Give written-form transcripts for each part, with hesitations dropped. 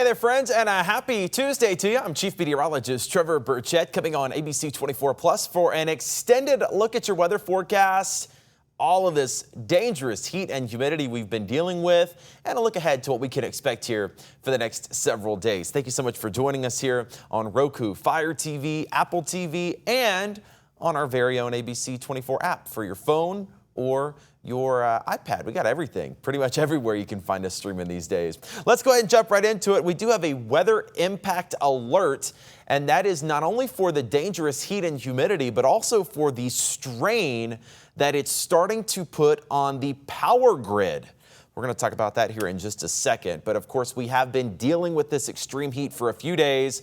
Hi there, friends, and a happy Tuesday to you. I'm Chief Meteorologist Trevor Birchett coming on ABC24 Plus for an extended look at your weather forecast. All of this dangerous heat and humidity we've been dealing with, and a look ahead to what we can expect here for the next several days. Thank you so much for joining us here on Roku, Fire TV, Apple TV, and on our very own ABC24 app for your phone or your iPad. We got everything, pretty much everywhere you can find us streaming these days. Let's go ahead and jump right into it. We do have a weather impact alert, and that is not only for the dangerous heat and humidity, but also for the strain that it's starting to put on the power grid. We're going to talk about that here in just a second. But of course, we have been dealing with this extreme heat for a few days.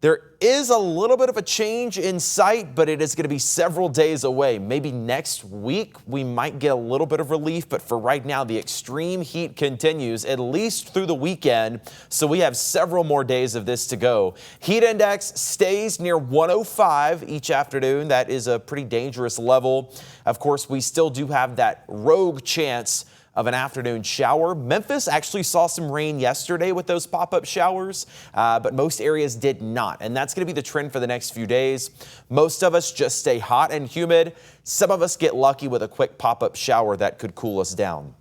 There is a little bit of a change in sight, but it is going to be several days away. Maybe next week we might get a little bit of relief, but for right now, the extreme heat continues at least through the weekend. So we have several more days of this to go. Heat index stays near 105 each afternoon. That is a pretty dangerous level. Of course, we still do have that rogue chance of an afternoon shower. Memphis actually saw some rain yesterday with those pop-up showers, but most areas did not. And that's going to be the trend for the next few days. Most of us just stay hot and humid. Some of us get lucky with a quick pop-up shower that could cool us down.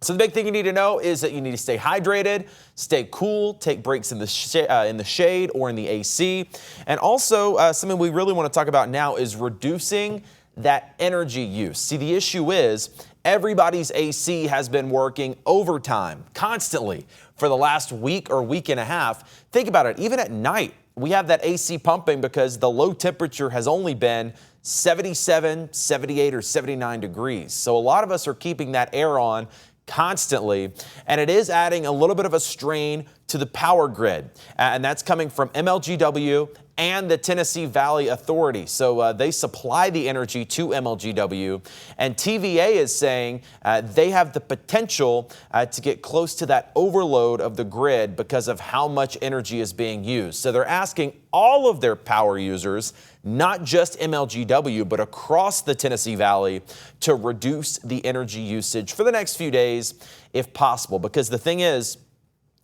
So the big thing you need to know is that you need to stay hydrated, stay cool, take breaks in the shade or in the AC. And also something we really want to talk about now is reducing that energy use. See, the issue is everybody's AC has been working overtime constantly for the last week or week and a half. Think about it. Even at night, we have that AC pumping because the low temperature has only been 77, 78, or 79 degrees. So a lot of us are keeping that air on constantly, and it is adding a little bit of a strain to the power grid. And that's coming from MLGW and the Tennessee Valley Authority. So they supply the energy to MLGW, and TVA is saying they have the potential to get close to that overload of the grid because of how much energy is being used. So they're asking all of their power users, not just MLGW, but across the Tennessee Valley, to reduce the energy usage for the next few days if possible. Because the thing is,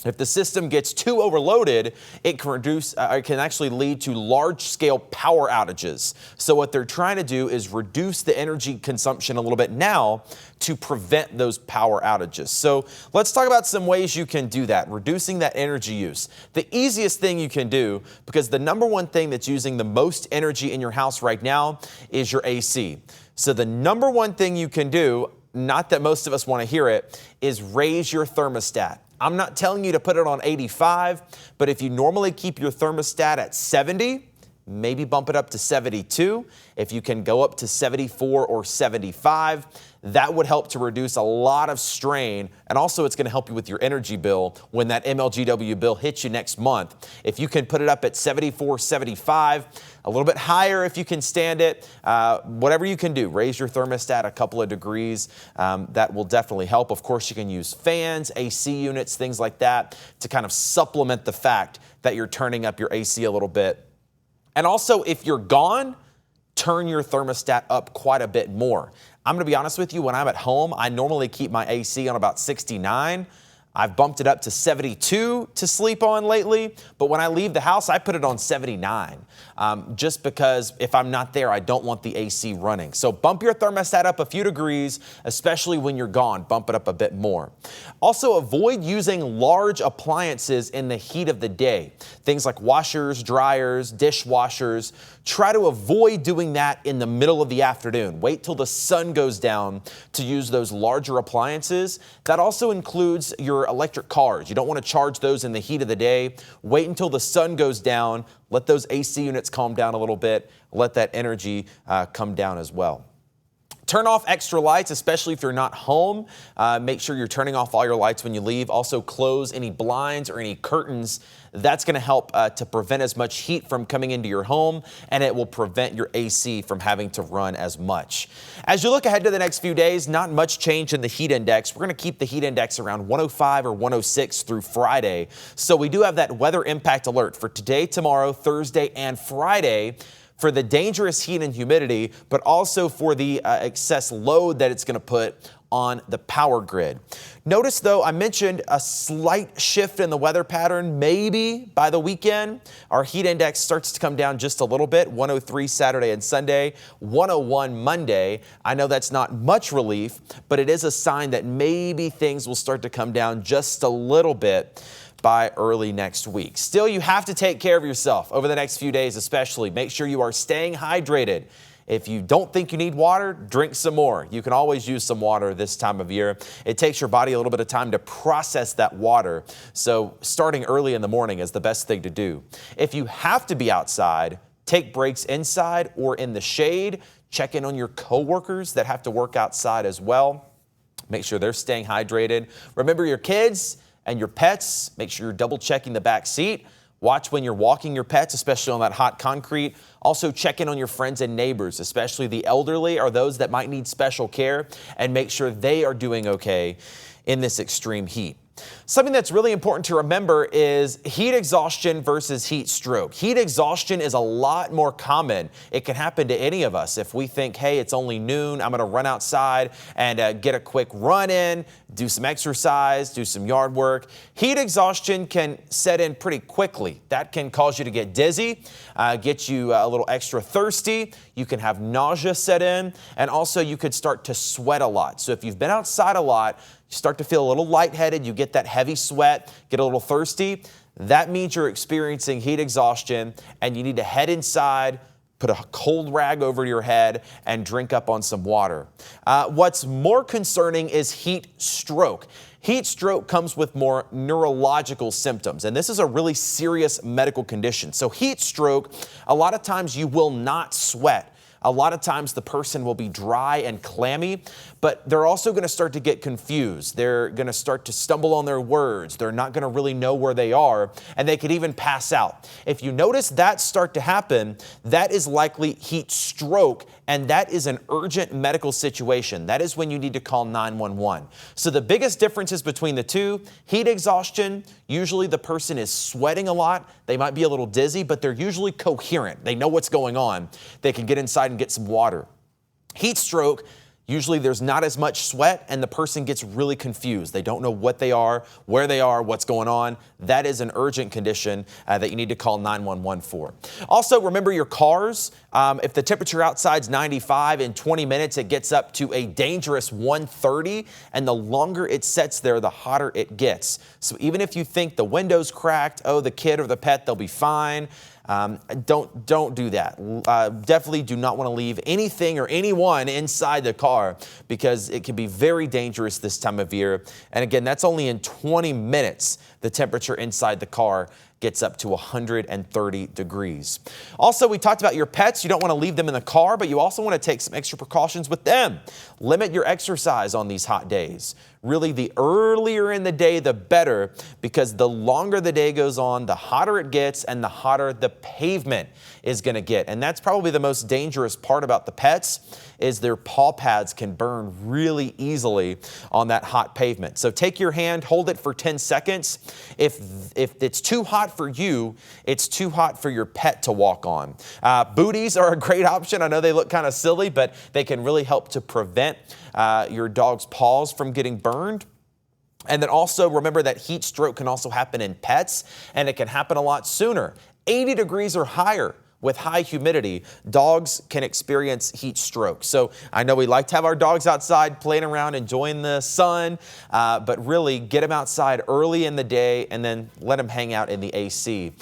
if the system gets too overloaded, it can actually lead to large-scale power outages. So what they're trying to do is reduce the energy consumption a little bit now to prevent those power outages. So let's talk about some ways you can do that, reducing that energy use. The easiest thing you can do, because the number one thing that's using the most energy in your house right now is your AC. So the number one thing you can do, not that most of us want to hear it, is raise your thermostat. I'm not telling you to put it on 85, but if you normally keep your thermostat at 70, maybe bump it up to 72. If you can go up to 74 or 75, that would help to reduce a lot of strain. And also it's going to help you with your energy bill when that MLGW bill hits you next month. If you can put it up at 74, 75, a little bit higher if you can stand it, whatever you can do, raise your thermostat a couple of degrees. That will definitely help. Of course, you can use fans, AC units, things like that to kind of supplement the fact that you're turning up your AC a little bit. And also, if you're gone, turn your thermostat up quite a bit more. I'm going to be honest with you, when I'm at home, I normally keep my AC on about 69. I've bumped it up to 72 to sleep on lately, but when I leave the house, I put it on 79, just because if I'm not there, I don't want the AC running. So bump your thermostat up a few degrees, especially when you're gone. Bump it up a bit more. Also, avoid using large appliances in the heat of the day. Things like washers, dryers, dishwashers. Try to avoid doing that in the middle of the afternoon. Wait till the sun goes down to use those larger appliances. That also includes your electric cars. You don't want to charge those in the heat of the day. Wait until the sun goes down. Let those AC units calm down a little bit. Let that energy come down as well. Turn off extra lights, especially if you're not home. Make sure you're turning off all your lights when you leave. Also, close any blinds or any curtains. That's going to help to prevent as much heat from coming into your home, and it will prevent your AC from having to run as much. As you look ahead to the next few days, not much change in the heat index. We're going to keep the heat index around 105 or 106 through Friday. So we do have that weather impact alert for today, tomorrow, Thursday, and Friday, for the dangerous heat and humidity, but also for the excess load that it's going to put on the power grid. Notice, though, I mentioned a slight shift in the weather pattern. Maybe by the weekend, our heat index starts to come down just a little bit. 103 Saturday and Sunday, 101 Monday. I know that's not much relief, but it is a sign that maybe things will start to come down just a little bit by early next week. Still, you have to take care of yourself over the next few days, especially. Make sure you are staying hydrated. If you don't think you need water, drink some more. You can always use some water this time of year. It takes your body a little bit of time to process that water. So starting early in the morning is the best thing to do. If you have to be outside, take breaks inside or in the shade. Check in on your coworkers that have to work outside as well. Make sure they're staying hydrated. Remember your kids and your pets. Make sure you're double checking the back seat. Watch when you're walking your pets, especially on that hot concrete. Also check in on your friends and neighbors, especially the elderly or those that might need special care, and make sure they are doing okay in this extreme heat. Something that's really important to remember is heat exhaustion versus heat stroke. Heat exhaustion is a lot more common. It can happen to any of us. If we think, hey, it's only noon, I'm going to run outside and get a quick run in, do some exercise, do some yard work. Heat exhaustion can set in pretty quickly. That can cause you to get dizzy, get you a little extra thirsty. You can have nausea set in, and also you could start to sweat a lot. So if you've been outside a lot, you start to feel a little lightheaded, you get that heavy sweat, get a little thirsty. That means you're experiencing heat exhaustion and you need to head inside, put a cold rag over your head and drink up on some water. What's more concerning is heat stroke. Heat stroke comes with more neurological symptoms, and this is a really serious medical condition. So heat stroke, a lot of times you will not sweat. A lot of times the person will be dry and clammy, but they're also going to start to get confused. They're going to start to stumble on their words. They're not going to really know where they are, and they could even pass out. If you notice that start to happen, that is likely heat stroke, and that is an urgent medical situation. That is when you need to call 911. So the biggest differences between the two, heat exhaustion, usually the person is sweating a lot. They might be a little dizzy, but they're usually coherent. They know what's going on. They can get inside and get some water. Heat stroke, usually there's not as much sweat and the person gets really confused. They don't know what they are, where they are, what's going on. That is an urgent condition that you need to call 911 for. Also, remember your cars. If the temperature outside's 95, in 20 minutes it gets up to a dangerous 130, and the longer it sets there, the hotter it gets. So even if you think the window's cracked, oh, the kid or the pet, they'll be fine. Don't do that. Definitely do not want to leave anything or anyone inside the car because it can be very dangerous this time of year. And again, that's only in 20 minutes the temperature inside the car gets up to 130 degrees. Also, we talked about your pets. You don't want to leave them in the car, but you also want to take some extra precautions with them. Limit your exercise on these hot days. Really, the earlier in the day, the better, because the longer the day goes on, the hotter it gets and the hotter the pavement is going to get. And that's probably the most dangerous part about the pets is their paw pads can burn really easily on that hot pavement. So take your hand, hold it for 10 seconds. If it's too hot for you, it's too hot for your pet to walk on. Booties are a great option. I know they look kind of silly, but they can really help to prevent your dog's paws from getting burned. And then also remember that heat stroke can also happen in pets, and it can happen a lot sooner. 80 degrees or higher. With high humidity, dogs can experience heat stroke. So I know we like to have our dogs outside playing around, enjoying the sun, but really get them outside early in the day and then let them hang out in the AC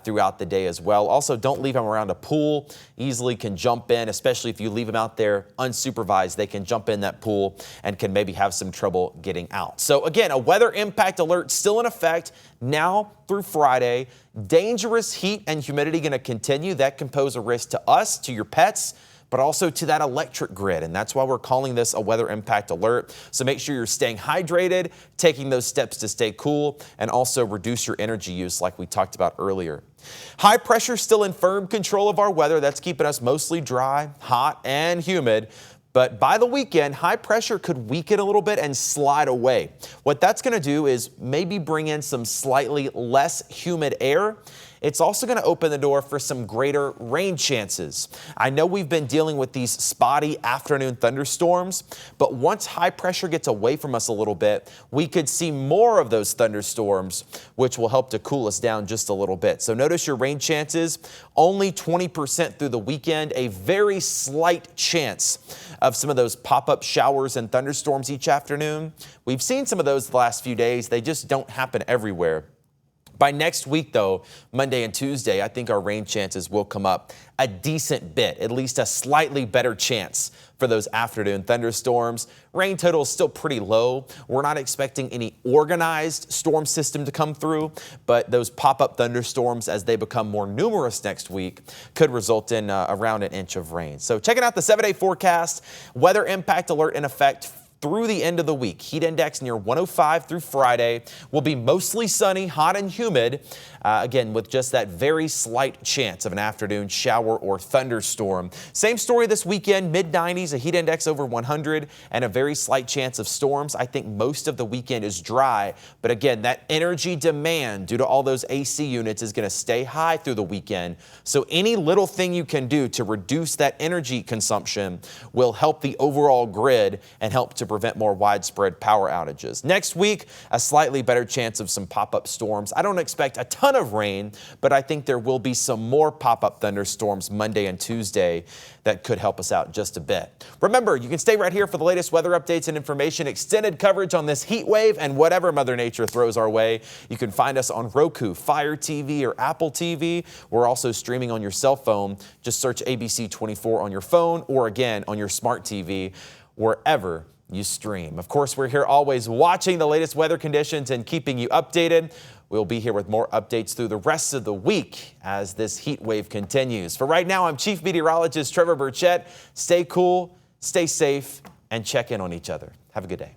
throughout the day as well. Also, don't leave them around a pool. Easily can jump in, especially if you leave them out there unsupervised. They can jump in that pool and can maybe have some trouble getting out. So again, a weather impact alert still in effect now through Friday. Dangerous heat and humidity going to continue. That can pose a risk to us, to your pets, but also to that electric grid. And that's why we're calling this a weather impact alert. So make sure you're staying hydrated, taking those steps to stay cool, and also reduce your energy use like we talked about earlier. High pressure still in firm control of our weather. That's keeping us mostly dry, hot, and humid. But by the weekend, high pressure could weaken a little bit and slide away. What that's going to do is maybe bring in some slightly less humid air. it's also going to open the door for some greater rain chances. I know we've been dealing with these spotty afternoon thunderstorms, but once high pressure gets away from us a little bit, we could see more of those thunderstorms, which will help to cool us down just a little bit. So notice your rain chances, only 20% through the weekend, a very slight chance of some of those pop-up showers and thunderstorms each afternoon. We've seen some of those the last few days. They just don't happen everywhere. By next week, though, Monday and Tuesday, I think our rain chances will come up a decent bit, at least a slightly better chance for those afternoon thunderstorms. Rain total is still pretty low. We're not expecting any organized storm system to come through, but those pop-up thunderstorms, as they become more numerous next week, could result in around an inch of rain. So checking out the 7-day forecast, weather impact alert in effect through the end of the week. Heat index near 105 through Friday. Will be mostly sunny, hot and humid. Again, with just that very slight chance of an afternoon shower or thunderstorm. Same story this weekend, mid-90s, a heat index over 100, and a very slight chance of storms. I think most of the weekend is dry, but again, that energy demand due to all those AC units is going to stay high through the weekend. So any little thing you can do to reduce that energy consumption will help the overall grid and help to prevent more widespread power outages. Next week, a slightly better chance of some pop-up storms. I don't expect a ton of rain, but I think there will be some more pop-up thunderstorms Monday and Tuesday that could help us out just a bit. Remember, you can stay right here for the latest weather updates and information, extended coverage on this heat wave and whatever Mother Nature throws our way. You can find us on Roku, Fire TV, or Apple TV. We're also streaming on your cell phone. Just search ABC24 on your phone or again on your smart TV, wherever you stream. Of course, we're here always watching the latest weather conditions and keeping you updated. We'll be here with more updates through the rest of the week as this heat wave continues. For right now, I'm Chief Meteorologist Trevor Birchett. Stay cool, stay safe, and check in on each other. Have a good day.